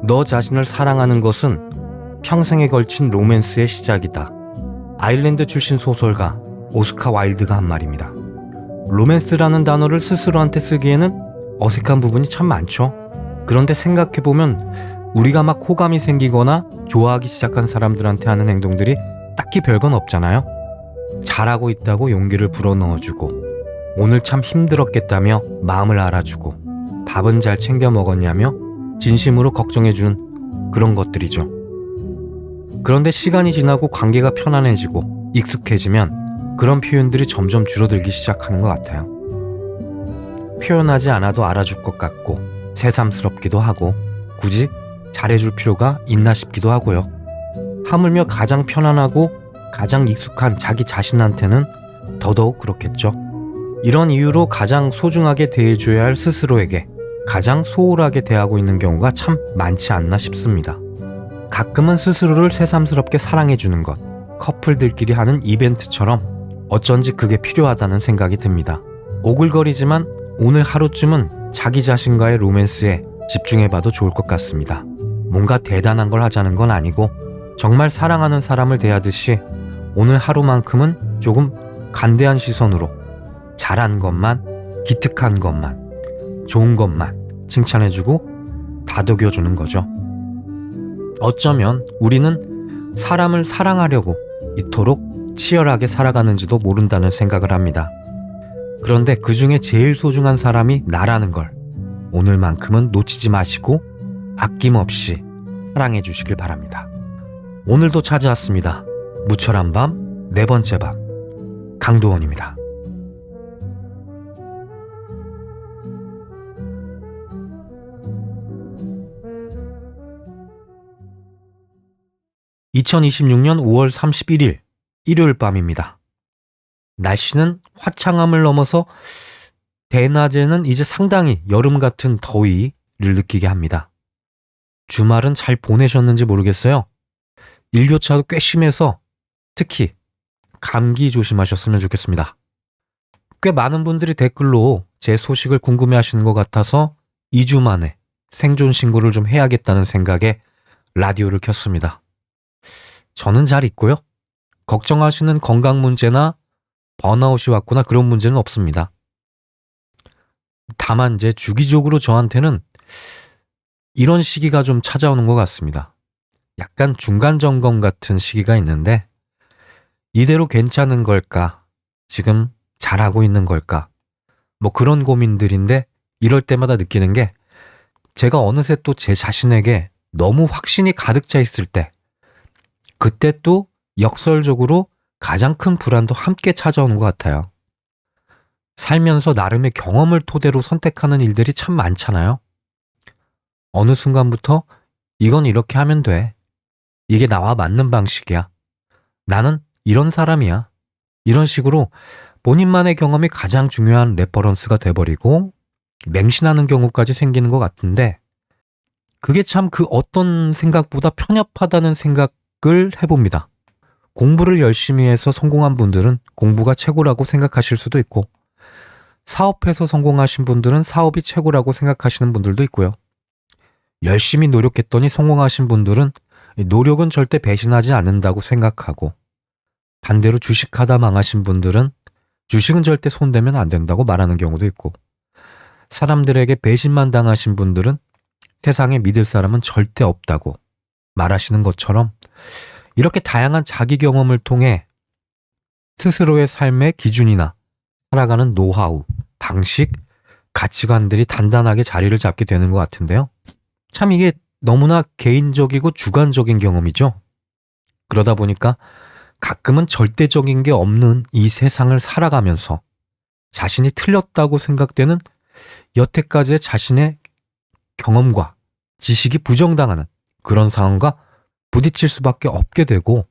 너 자신을 사랑하는 것은 평생에 걸친 로맨스의 시작이다. 아일랜드 출신 소설가 오스카 와일드가 한 말입니다. 로맨스라는 단어를 스스로한테 쓰기에는 어색한 부분이 참 많죠. 그런데 생각해보면 우리가 막 호감이 생기거나 좋아하기 시작한 사람들한테 하는 행동들이 딱히 별건 없잖아요. 잘하고 있다고 용기를 불어넣어주고, 오늘 참 힘들었겠다며 마음을 알아주고, 밥은 잘 챙겨 먹었냐며 진심으로 걱정해주는 그런 것들이죠. 그런데 시간이 지나고 관계가 편안해지고 익숙해지면 그런 표현들이 점점 줄어들기 시작하는 것 같아요. 표현하지 않아도 알아줄 것 같고 새삼스럽기도 하고 굳이 잘해줄 필요가 있나 싶기도 하고요. 하물며 가장 편안하고 가장 익숙한 자기 자신한테는 더더욱 그렇겠죠. 이런 이유로 가장 소중하게 대해줘야 할 스스로에게 가장 소홀하게 대하고 있는 경우가 참 많지 않나 싶습니다. 가끔은 스스로를 새삼스럽게 사랑해주는 것, 커플들끼리 하는 이벤트처럼 어쩐지 그게 필요하다는 생각이 듭니다. 오글거리지만 오늘 하루쯤은 자기 자신과의 로맨스에 집중해봐도 좋을 것 같습니다. 뭔가 대단한 걸 하자는 건 아니고 정말 사랑하는 사람을 대하듯이 오늘 하루만큼은 조금 간대한 시선으로 잘한 것만, 기특한 것만, 좋은 것만 칭찬해주고 다독여주는 거죠. 어쩌면 우리는 사람을 사랑하려고 이토록 치열하게 살아가는지도 모른다는 생각을 합니다. 그런데 그 중에 제일 소중한 사람이 나라는 걸 오늘만큼은 놓치지 마시고 아낌없이 사랑해 주시길 바랍니다. 오늘도 찾아왔습니다. 무철한 밤, 네 번째 밤, 강도원입니다. (2026년 5월 31일) 일요일 밤입니다. 날씨는 화창함을 넘어서 대낮에는 이제 상당히 여름 같은 더위를 느끼게 합니다. 주말은 잘 보내셨는지 모르겠어요. 일교차도 꽤 심해서 특히 감기 조심하셨으면 좋겠습니다. 꽤 많은 분들이 댓글로 제 소식을 궁금해하시는 것 같아서 2주 만에 생존 신고를 좀 해야겠다는 생각에 라디오를 켰습니다. 저는 잘 있고요. 걱정하시는 건강 문제나 번아웃이 왔거나 그런 문제는 없습니다. 다만 이제 주기적으로 저한테는 이런 시기가 좀 찾아오는 것 같습니다. 약간 중간 점검 같은 시기가 있는데 이대로 괜찮은 걸까? 지금 잘하고 있는 걸까? 뭐 그런 고민들인데 이럴 때마다 느끼는 게 제가 어느새 또 제 자신에게 너무 확신이 가득 차 있을 때 그때 또 역설적으로 가장 큰 불안도 함께 찾아오는 것 같아요. 살면서 나름의 경험을 토대로 선택하는 일들이 참 많잖아요. 어느 순간부터 이건 이렇게 하면 돼. 이게 나와 맞는 방식이야. 나는 이런 사람이야. 이런 식으로 본인만의 경험이 가장 중요한 레퍼런스가 돼버리고 맹신하는 경우까지 생기는 것 같은데 그게 참 그 어떤 생각보다 편협하다는 생각을 해봅니다. 공부를 열심히 해서 성공한 분들은 공부가 최고라고 생각하실 수도 있고 사업해서 성공하신 분들은 사업이 최고라고 생각하시는 분들도 있고요. 열심히 노력했더니 성공하신 분들은 노력은 절대 배신하지 않는다고 생각하고 반대로 주식하다 망하신 분들은 주식은 절대 손대면 안 된다고 말하는 경우도 있고 사람들에게 배신만 당하신 분들은 세상에 믿을 사람은 절대 없다고 말하시는 것처럼 이렇게 다양한 자기 경험을 통해 스스로의 삶의 기준이나 살아가는 노하우, 방식, 가치관들이 단단하게 자리를 잡게 되는 것 같은데요. 참 이게 너무나 개인적이고 주관적인 경험이죠. 그러다 보니까 가끔은 절대적인 게 없는 이 세상을 살아가면서 자신이 틀렸다고 생각되는 여태까지의 자신의 경험과 지식이 부정당하는 그런 상황과 부딪힐 수밖에 없게 되고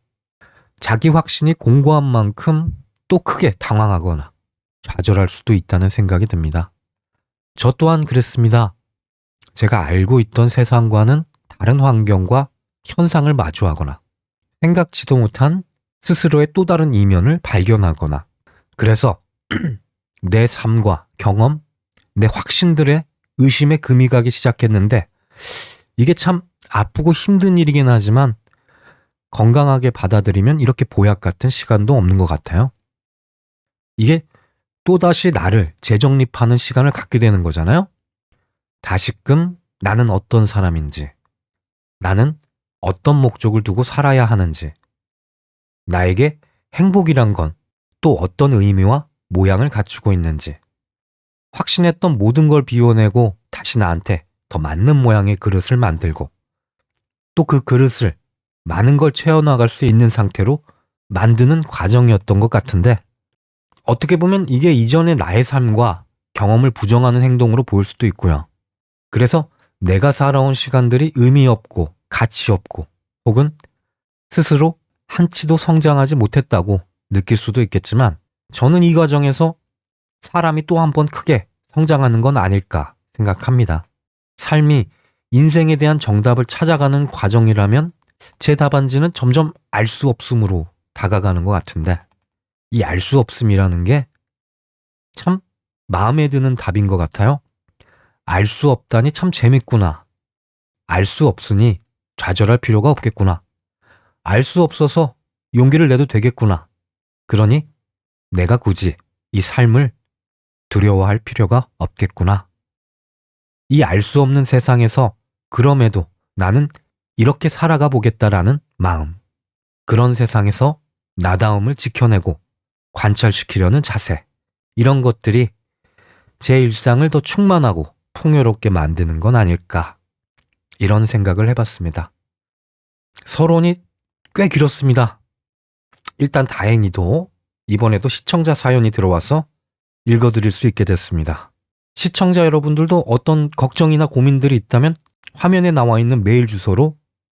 자기 확신이 공고한 만큼 또 크게 당황하거나 좌절할 수도 있다는 생각이 듭니다. 저 또한 그랬습니다. 제가 알고 있던 세상과는 다른 환경과 현상을 마주하거나 생각지도 못한 스스로의 또 다른 이면을 발견하거나 그래서 내 삶과 경험, 내 확신들의 의심에 금이 가기 시작했는데 이게 참 아프고 힘든 일이긴 하지만 건강하게 받아들이면 이렇게 보약 같은 시간도 없는 것 같아요. 이게 또다시 나를 재정립하는 시간을 갖게 되는 거잖아요. 다시금 나는 어떤 사람인지, 나는 어떤 목적을 두고 살아야 하는지, 나에게 행복이란 건 또 어떤 의미와 모양을 갖추고 있는지, 확신했던 모든 걸 비워내고 다시 나한테 더 맞는 모양의 그릇을 만들고 또 그 그릇을 많은 걸 채워나갈 수 있는 상태로 만드는 과정이었던 것 같은데, 어떻게 보면 이게 이전의 나의 삶과 경험을 부정하는 행동으로 보일 수도 있고요. 그래서 내가 살아온 시간들이 의미 없고 가치 없고 혹은 스스로 한치도 성장하지 못했다고 느낄 수도 있겠지만, 저는 이 과정에서 사람이 또 한 번 크게 성장하는 건 아닐까 생각합니다. 삶이 인생에 대한 정답을 찾아가는 과정이라면 제 답안지는 점점 알 수 없음으로 다가가는 것 같은데, 이 알 수 없음이라는 게 참 마음에 드는 답인 것 같아요. 알 수 없다니 참 재밌구나. 알 수 없으니 좌절할 필요가 없겠구나. 알 수 없어서 용기를 내도 되겠구나. 그러니 내가 굳이 이 삶을 두려워할 필요가 없겠구나. 이 알 수 없는 세상에서 그럼에도 나는 이렇게 살아가 보겠다라는 마음. 그런 세상에서 나다움을 지켜내고 관찰시키려는 자세. 이런 것들이 제 일상을 더 충만하고 풍요롭게 만드는 건 아닐까. 이런 생각을 해봤습니다. 서론이 꽤 길었습니다. 일단 다행히도 이번에도 시청자 사연이 들어와서 읽어드릴 수 있게 됐습니다. 시청자 여러분들도 어떤 걱정이나 고민들이 있다면 화면에 나와 있는 메일 주소로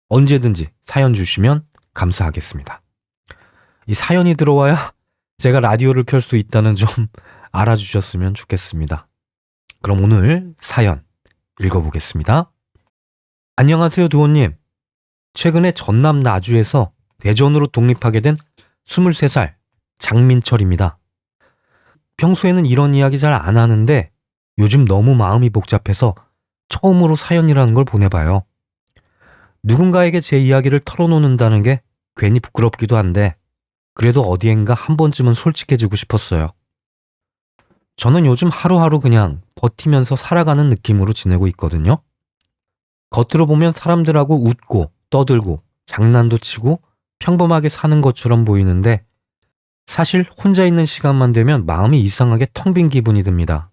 언제든지 사연 주시면 감사하겠습니다. 이 사연이 들어와야 제가 라디오를 켤 수 있다는 점 알아주셨으면 좋겠습니다. 그럼 오늘 사연 읽어보겠습니다. 안녕하세요, 두호님. 최근에 전남 나주에서 대전으로 독립하게 된 23살 장민철입니다. 평소에는 이런 이야기 잘 안 하는데 요즘 너무 마음이 복잡해서 처음으로 사연이라는 걸 보내봐요. 누군가에게 제 이야기를 털어놓는다는 게 괜히 부끄럽기도 한데 그래도 어디엔가 한 번쯤은 솔직해지고 싶었어요. 저는 요즘 하루하루 그냥 버티면서 살아가는 느낌으로 지내고 있거든요. 겉으로 보면 사람들하고 웃고 떠들고 장난도 치고 평범하게 사는 것처럼 보이는데 사실 혼자 있는 시간만 되면 마음이 이상하게 텅 빈 기분이 듭니다.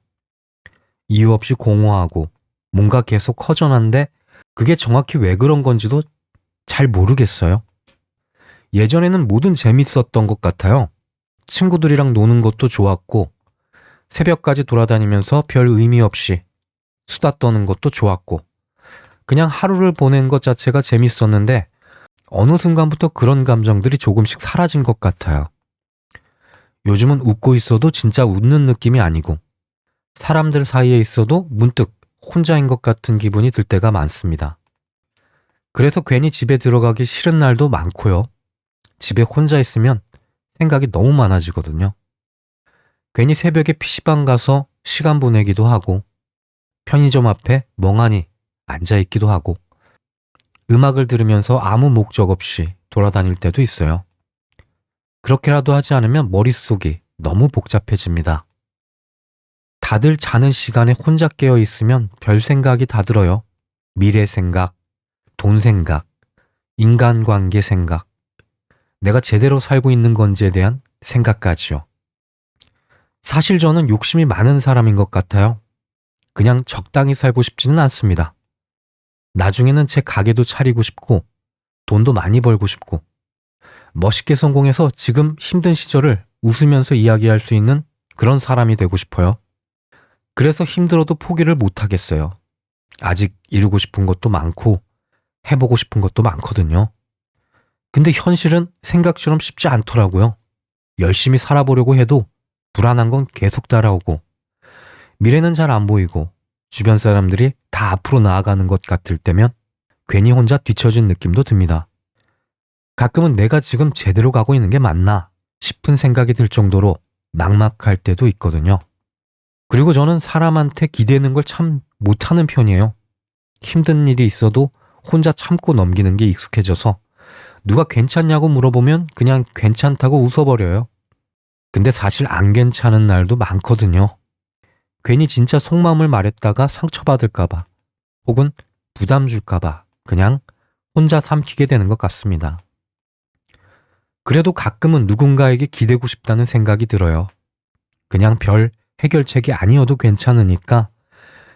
이유 없이 공허하고 뭔가 계속 허전한데 그게 정확히 왜 그런 건지도 잘 모르겠어요. 예전에는 뭐든 재밌었던 것 같아요. 친구들이랑 노는 것도 좋았고 새벽까지 돌아다니면서 별 의미 없이 수다 떠는 것도 좋았고 그냥 하루를 보낸 것 자체가 재밌었는데 어느 순간부터 그런 감정들이 조금씩 사라진 것 같아요. 요즘은 웃고 있어도 진짜 웃는 느낌이 아니고 사람들 사이에 있어도 문득 혼자인 것 같은 기분이 들 때가 많습니다. 그래서 괜히 집에 들어가기 싫은 날도 많고요. 집에 혼자 있으면 생각이 너무 많아지거든요. 괜히 새벽에 PC방 가서 시간 보내기도 하고 편의점 앞에 멍하니 앉아있기도 하고 음악을 들으면서 아무 목적 없이 돌아다닐 때도 있어요. 그렇게라도 하지 않으면 머릿속이 너무 복잡해집니다. 다들 자는 시간에 혼자 깨어 있으면 별 생각이 다 들어요. 미래 생각, 돈 생각, 인간관계 생각, 내가 제대로 살고 있는 건지에 대한 생각까지요. 사실 저는 욕심이 많은 사람인 것 같아요. 그냥 적당히 살고 싶지는 않습니다. 나중에는 제 가게도 차리고 싶고 돈도 많이 벌고 싶고 멋있게 성공해서 지금 힘든 시절을 웃으면서 이야기할 수 있는 그런 사람이 되고 싶어요. 그래서 힘들어도 포기를 못 하겠어요. 아직 이루고 싶은 것도 많고 해보고 싶은 것도 많거든요. 근데 현실은 생각처럼 쉽지 않더라고요. 열심히 살아보려고 해도 불안한 건 계속 따라오고 미래는 잘 안 보이고 주변 사람들이 다 앞으로 나아가는 것 같을 때면 괜히 혼자 뒤처진 느낌도 듭니다. 가끔은 내가 지금 제대로 가고 있는 게 맞나 싶은 생각이 들 정도로 막막할 때도 있거든요. 그리고 저는 사람한테 기대는 걸 참 못하는 편이에요. 힘든 일이 있어도 혼자 참고 넘기는 게 익숙해져서 누가 괜찮냐고 물어보면 그냥 괜찮다고 웃어버려요. 근데 사실 안 괜찮은 날도 많거든요. 괜히 진짜 속마음을 말했다가 상처받을까봐 혹은 부담 줄까봐 그냥 혼자 삼키게 되는 것 같습니다. 그래도 가끔은 누군가에게 기대고 싶다는 생각이 들어요. 그냥 별 해결책이 아니어도 괜찮으니까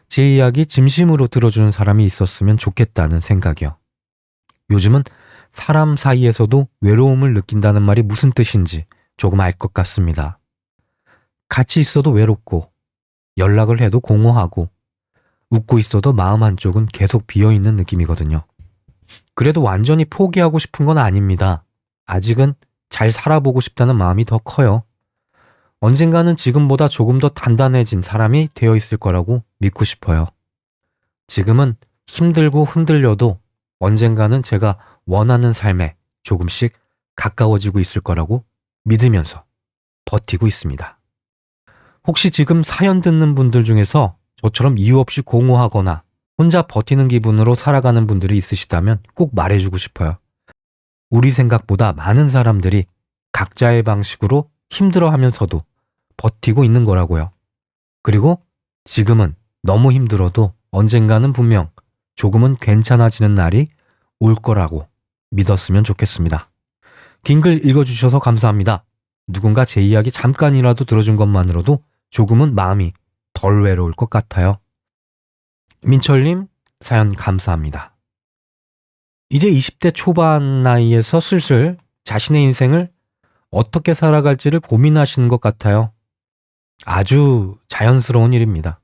제 이야기 진심으로 들어주는 사람이 있었으면 좋겠다는 생각이요. 요즘은 사람 사이에서도 외로움을 느낀다는 말이 무슨 뜻인지 조금 알 것 같습니다. 같이 있어도 외롭고 연락을 해도 공허하고 웃고 있어도 마음 한쪽은 계속 비어있는 느낌이거든요. 그래도 완전히 포기하고 싶은 건 아닙니다. 아직은 잘 살아보고 싶다는 마음이 더 커요. 언젠가는 지금보다 조금 더 단단해진 사람이 되어 있을 거라고 믿고 싶어요. 지금은 힘들고 흔들려도 언젠가는 제가 원하는 삶에 조금씩 가까워지고 있을 거라고 믿으면서 버티고 있습니다. 혹시 지금 사연 듣는 분들 중에서 저처럼 이유 없이 공허하거나 혼자 버티는 기분으로 살아가는 분들이 있으시다면 꼭 말해주고 싶어요. 우리 생각보다 많은 사람들이 각자의 방식으로 힘들어하면서도 버티고 있는 거라고요. 그리고 지금은 너무 힘들어도 언젠가는 분명 조금은 괜찮아지는 날이 올 거라고 믿었으면 좋겠습니다. 긴 글 읽어주셔서 감사합니다. 누군가 제 이야기 잠깐이라도 들어준 것만으로도 조금은 마음이 덜 외로울 것 같아요. 민철님, 사연 감사합니다. 이제 20대 초반 나이에서 슬슬 자신의 인생을 어떻게 살아갈지를 고민하시는 것 같아요. 아주 자연스러운 일입니다.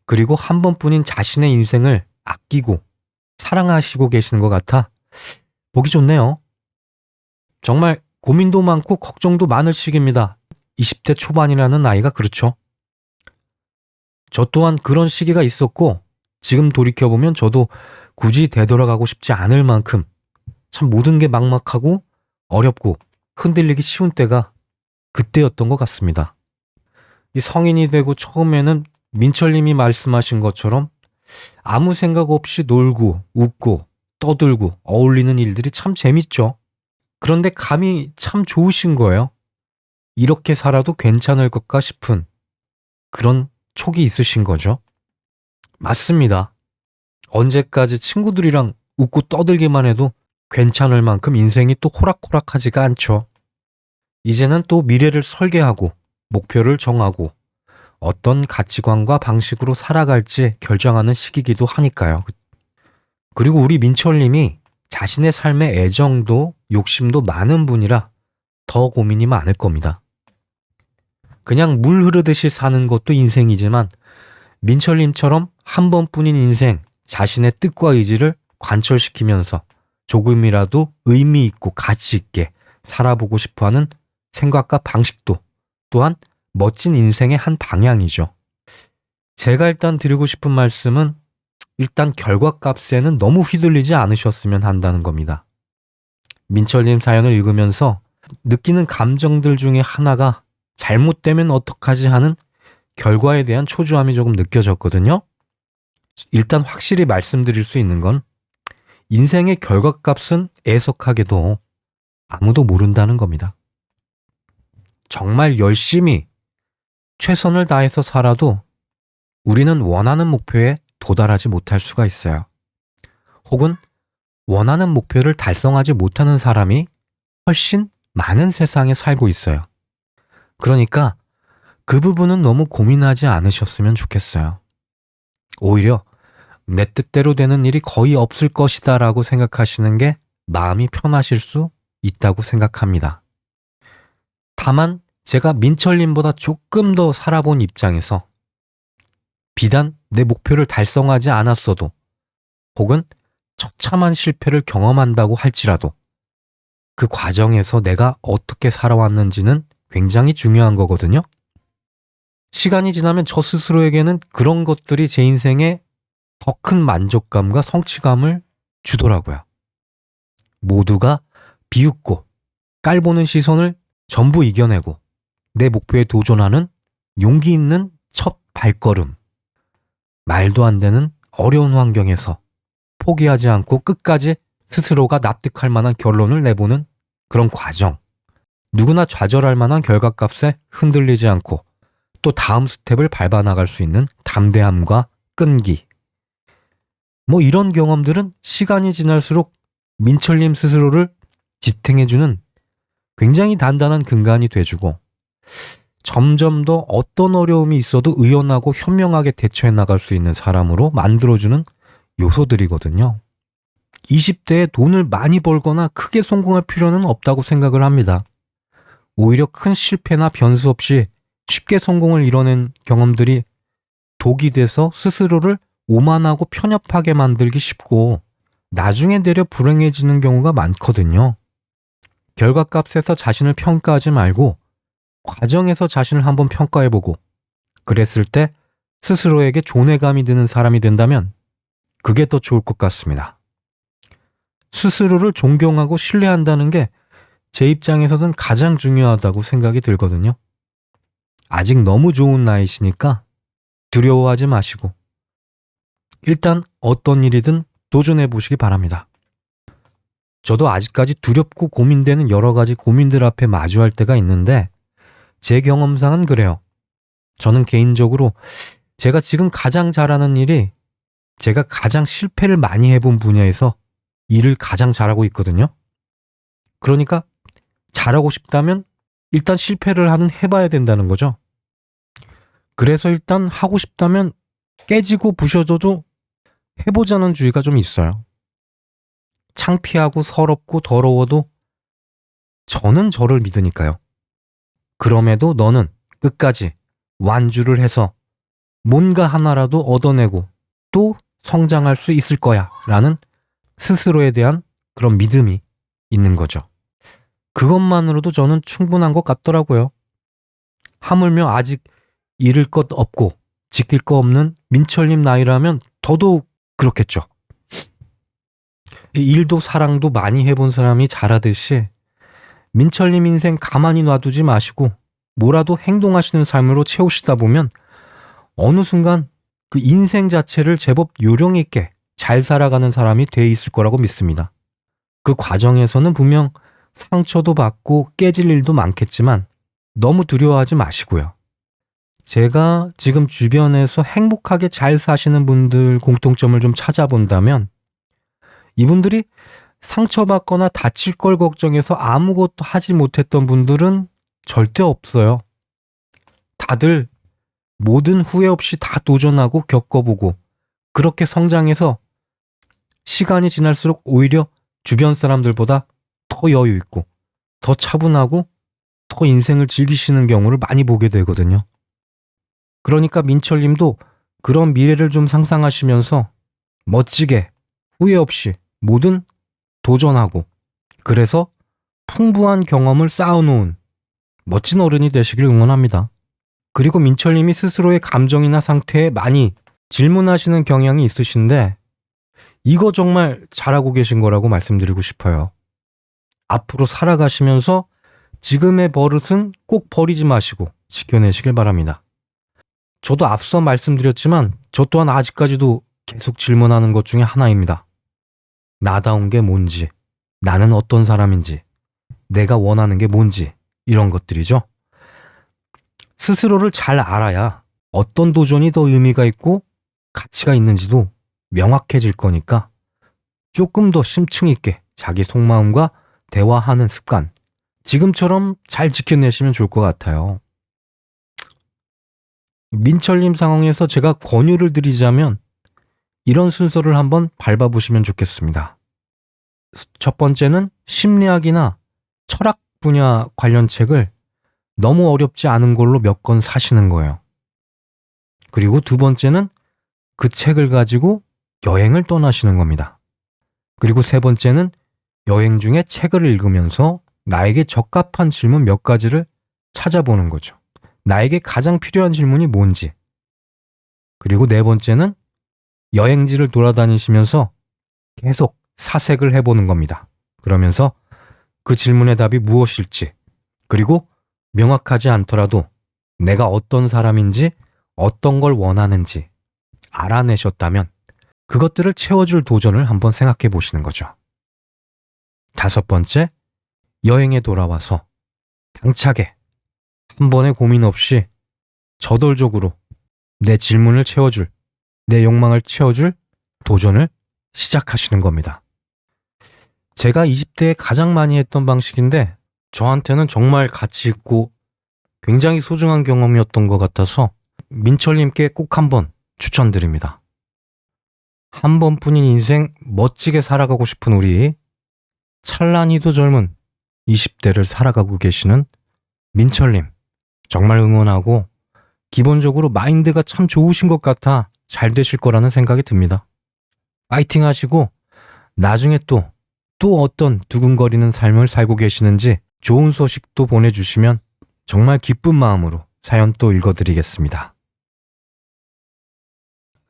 그리고 한 번뿐인 자신의 인생을 아끼고 사랑하시고 계시는 것 같아 보기 좋네요. 정말 고민도 많고 걱정도 많을 시기입니다. 20대 초반이라는 나이가 그렇죠. 저 또한 그런 시기가 있었고 지금 돌이켜보면 저도 굳이 되돌아가고 싶지 않을 만큼 참 모든 게 막막하고 어렵고 흔들리기 쉬운 때가 그때였던 것 같습니다. 이 성인이 되고 처음에는 민철님이 말씀하신 것처럼 아무 생각 없이 놀고 웃고 떠들고 어울리는 일들이 참 재밌죠. 그런데 감이 참 좋으신 거예요. 이렇게 살아도 괜찮을 것까 싶은 그런 촉이 있으신 거죠. 맞습니다. 언제까지 친구들이랑 웃고 떠들기만 해도 괜찮을 만큼 인생이 또 호락호락하지가 않죠. 이제는 또 미래를 설계하고 목표를 정하고 어떤 가치관과 방식으로 살아갈지 결정하는 시기이기도 하니까요. 그리고 우리 민철님이 자신의 삶에 애정도 욕심도 많은 분이라 더 고민이 많을 겁니다. 그냥 물 흐르듯이 사는 것도 인생이지만 민철님처럼 한 번뿐인 인생, 자신의 뜻과 의지를 관철시키면서 조금이라도 의미 있고 가치 있게 살아보고 싶어하는 생각과 방식도 또한 멋진 인생의 한 방향이죠. 제가 일단 드리고 싶은 말씀은 일단 결과값에는 너무 휘둘리지 않으셨으면 한다는 겁니다. 민철님 사연을 읽으면서 느끼는 감정들 중에 하나가 잘못되면 어떡하지 하는 결과에 대한 초조함이 조금 느껴졌거든요. 일단 확실히 말씀드릴 수 있는 건 인생의 결과값은 애석하게도 아무도 모른다는 겁니다. 정말 열심히 최선을 다해서 살아도 우리는 원하는 목표에 도달하지 못할 수가 있어요. 혹은 원하는 목표를 달성하지 못하는 사람이 훨씬 많은 세상에 살고 있어요. 그러니까 그 부분은 너무 고민하지 않으셨으면 좋겠어요. 오히려 내 뜻대로 되는 일이 거의 없을 것이다 라고 생각하시는 게 마음이 편하실 수 있다고 생각합니다. 다만 제가 민철님보다 조금 더 살아본 입장에서 비단 내 목표를 달성하지 않았어도 혹은 처참한 실패를 경험한다고 할지라도 그 과정에서 내가 어떻게 살아왔는지는 굉장히 중요한 거거든요. 시간이 지나면 저 스스로에게는 그런 것들이 제 인생에 더 큰 만족감과 성취감을 주더라고요. 모두가 비웃고 깔보는 시선을 전부 이겨내고 내 목표에 도전하는 용기 있는 첫 발걸음. 말도 안 되는 어려운 환경에서 포기하지 않고 끝까지 스스로가 납득할 만한 결론을 내보는 그런 과정. 누구나 좌절할 만한 결과값에 흔들리지 않고 또 다음 스텝을 밟아 나갈 수 있는 담대함과 끈기. 뭐 이런 경험들은 시간이 지날수록 민철님 스스로를 지탱해주는 굉장히 단단한 근간이 돼주고 점점 더 어떤 어려움이 있어도 의연하고 현명하게 대처해 나갈 수 있는 사람으로 만들어주는 요소들이거든요. 20대에 돈을 많이 벌거나 크게 성공할 필요는 없다고 생각을 합니다. 오히려 큰 실패나 변수 없이 쉽게 성공을 이뤄낸 경험들이 독이 돼서 스스로를 오만하고 편협하게 만들기 쉽고 나중에 되려 불행해지는 경우가 많거든요. 결과값에서 자신을 평가하지 말고 과정에서 자신을 한번 평가해보고 그랬을 때 스스로에게 존재감이 드는 사람이 된다면 그게 더 좋을 것 같습니다. 스스로를 존경하고 신뢰한다는 게 제 입장에서는 가장 중요하다고 생각이 들거든요. 아직 너무 좋은 나이시니까 두려워하지 마시고 일단 어떤 일이든 도전해 보시기 바랍니다. 저도 아직까지 두렵고 고민되는 여러 가지 고민들 앞에 마주할 때가 있는데 제 경험상은 그래요. 저는 개인적으로 제가 지금 가장 잘하는 일이 제가 가장 실패를 많이 해본 분야에서 일을 가장 잘하고 있거든요. 그러니까 잘하고 싶다면 일단 실패를 해봐야 된다는 거죠. 그래서 일단 하고 싶다면 깨지고 부셔져도 해보자는 주의가 좀 있어요. 창피하고 서럽고 더러워도 저는 저를 믿으니까요. 그럼에도 너는 끝까지 완주를 해서 뭔가 하나라도 얻어내고 또 성장할 수 있을 거야 라는 스스로에 대한 그런 믿음이 있는 거죠. 그것만으로도 저는 충분한 것 같더라고요. 하물며 아직 잃을 것 없고 지킬 거 없는 민철님 나이라면 더더욱 그렇겠죠. 일도 사랑도 많이 해본 사람이 잘하듯이 민철님 인생 가만히 놔두지 마시고 뭐라도 행동하시는 삶으로 채우시다 보면 어느 순간 그 인생 자체를 제법 요령 있게 잘 살아가는 사람이 돼 있을 거라고 믿습니다. 그 과정에서는 분명 상처도 받고 깨질 일도 많겠지만 너무 두려워하지 마시고요. 제가 지금 주변에서 행복하게 잘 사시는 분들 공통점을 좀 찾아본다면 이분들이 상처받거나 다칠 걸 걱정해서 아무것도 하지 못했던 분들은 절대 없어요. 다들 뭐든 후회 없이 다 도전하고 겪어보고 그렇게 성장해서 시간이 지날수록 오히려 주변 사람들보다 더 여유 있고 더 차분하고 더 인생을 즐기시는 경우를 많이 보게 되거든요. 그러니까 민철님도 그런 미래를 좀 상상하시면서 멋지게 후회 없이 뭐든 도전하고 그래서 풍부한 경험을 쌓아놓은 멋진 어른이 되시길 응원합니다. 그리고 민철님이 스스로의 감정이나 상태에 많이 질문하시는 경향이 있으신데 이거 정말 잘하고 계신 거라고 말씀드리고 싶어요. 앞으로 살아가시면서 지금의 버릇은 꼭 버리지 마시고 지켜내시길 바랍니다. 저도 앞서 말씀드렸지만 저 또한 아직까지도 계속 질문하는 것 중에 하나입니다. 나다운 게 뭔지, 나는 어떤 사람인지, 내가 원하는 게 뭔지 이런 것들이죠. 스스로를 잘 알아야 어떤 도전이 더 의미가 있고 가치가 있는지도 명확해질 거니까 조금 더 심층 있게 자기 속마음과 대화하는 습관 지금처럼 잘 지켜내시면 좋을 것 같아요. 민철님 상황에서 제가 권유를 드리자면 이런 순서를 한번 밟아보시면 좋겠습니다. 첫 번째는 심리학이나 철학 분야 관련 책을 너무 어렵지 않은 걸로 몇 권 사시는 거예요. 그리고 두 번째는 그 책을 가지고 여행을 떠나시는 겁니다. 그리고 세 번째는 여행 중에 책을 읽으면서 나에게 적합한 질문 몇 가지를 찾아보는 거죠. 나에게 가장 필요한 질문이 뭔지. 그리고 네 번째는 여행지를 돌아다니시면서 계속 사색을 해보는 겁니다. 그러면서 그 질문의 답이 무엇일지, 그리고 명확하지 않더라도 내가 어떤 사람인지, 어떤 걸 원하는지 알아내셨다면 그것들을 채워줄 도전을 한번 생각해 보시는 거죠. 5번째, 여행에 돌아와서 당차게 한 번의 고민 없이 저돌적으로 내 질문을 채워줄, 내 욕망을 채워줄 도전을 시작하시는 겁니다. 제가 20대에 가장 많이 했던 방식인데 저한테는 정말 가치 있고 굉장히 소중한 경험이었던 것 같아서 민철님께 꼭 한번 추천드립니다. 한 번뿐인 인생 멋지게 살아가고 싶은 우리 찬란히도 젊은 20대를 살아가고 계시는 민철님, 정말 응원하고 기본적으로 마인드가 참 좋으신 것 같아 잘 되실 거라는 생각이 듭니다. 파이팅 하시고 나중에 또 어떤 두근거리는 삶을 살고 계시는지 좋은 소식도 보내주시면 정말 기쁜 마음으로 사연 또 읽어드리겠습니다.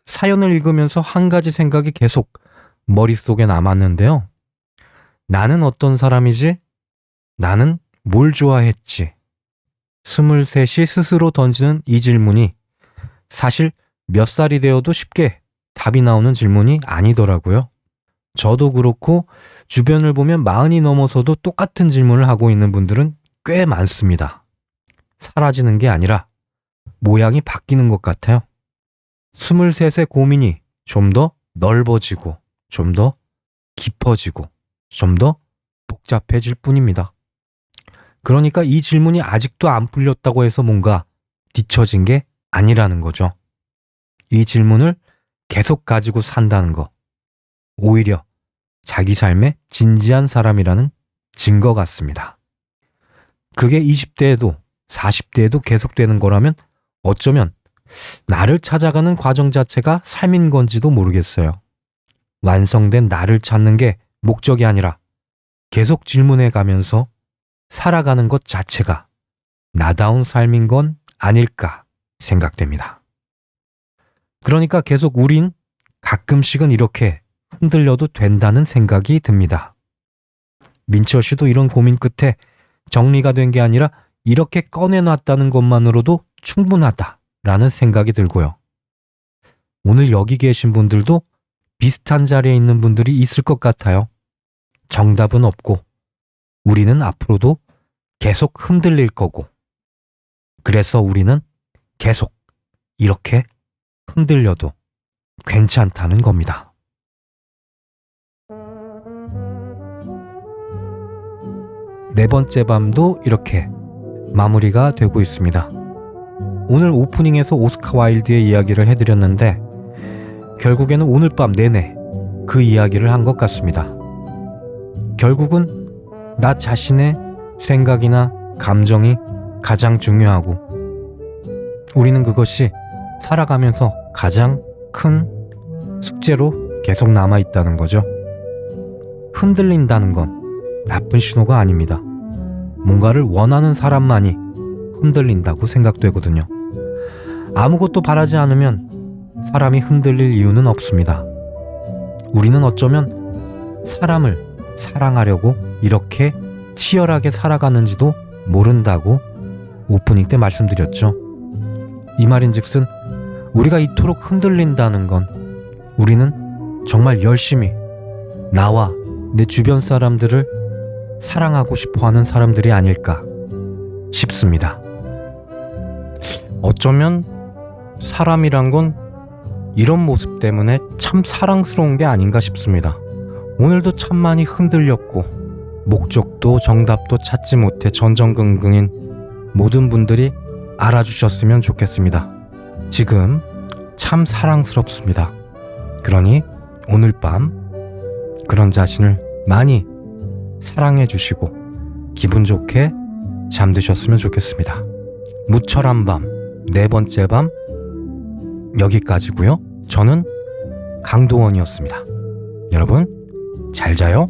사연을 읽으면서 한 가지 생각이 계속 머릿속에 남았는데요. 나는 어떤 사람이지? 나는 뭘 좋아했지? 23이 스스로 던지는 이 질문이 사실 몇 살이 되어도 쉽게 답이 나오는 질문이 아니더라고요. 저도 그렇고 주변을 보면 40이 넘어서도 똑같은 질문을 하고 있는 분들은 꽤 많습니다. 사라지는 게 아니라 모양이 바뀌는 것 같아요. 23의 고민이 좀 더 넓어지고 좀 더 깊어지고 좀 더 복잡해질 뿐입니다. 그러니까 이 질문이 아직도 안 풀렸다고 해서 뭔가 뒤처진 게 아니라는 거죠. 이 질문을 계속 가지고 산다는 거, 오히려 자기 삶의 진지한 사람이라는 증거 같습니다. 그게 20대에도 40대에도 계속되는 거라면 어쩌면 나를 찾아가는 과정 자체가 삶인 건지도 모르겠어요. 완성된 나를 찾는 게 목적이 아니라 계속 질문해 가면서 살아가는 것 자체가 나다운 삶인 건 아닐까 생각됩니다. 그러니까 계속 우린 가끔씩은 이렇게 흔들려도 된다는 생각이 듭니다. 민철 씨도 이런 고민 끝에 정리가 된 게 아니라 이렇게 꺼내놨다는 것만으로도 충분하다라는 생각이 들고요. 오늘 여기 계신 분들도 비슷한 자리에 있는 분들이 있을 것 같아요. 정답은 없고 우리는 앞으로도 계속 흔들릴 거고 그래서 우리는 계속 이렇게 흔들려도 괜찮다는 겁니다. 네 번째 밤도 이렇게 마무리가 되고 있습니다. 오늘 오프닝에서 오스카 와일드의 이야기를 해드렸는데 결국에는 오늘 밤 내내 그 이야기를 한 것 같습니다. 결국은 나 자신의 생각이나 감정이 가장 중요하고 우리는 그것이 살아가면서 가장 큰 숙제로 계속 남아있다는 거죠. 흔들린다는 건 나쁜 신호가 아닙니다. 뭔가를 원하는 사람만이 흔들린다고 생각되거든요. 아무것도 바라지 않으면 사람이 흔들릴 이유는 없습니다. 우리는 어쩌면 사람을 사랑하려고 이렇게 치열하게 살아가는지도 모른다고 오프닝 때 말씀드렸죠. 이 말인즉슨 우리가 이토록 흔들린다는 건 우리는 정말 열심히 나와 내 주변 사람들을 사랑하고 싶어하는 사람들이 아닐까 싶습니다. 어쩌면 사람이란 건 이런 모습 때문에 참 사랑스러운 게 아닌가 싶습니다. 오늘도 참 많이 흔들렸고 목적도 정답도 찾지 못해 전전긍긍인 모든 분들이 알아주셨으면 좋겠습니다. 지금 참 사랑스럽습니다. 그러니 오늘 밤 그런 자신을 많이 사랑해 주시고 기분 좋게 잠드셨으면 좋겠습니다. 무철한 밤, 네 번째 밤 여기까지고요. 저는 강동원이었습니다. 여러분 잘 자요.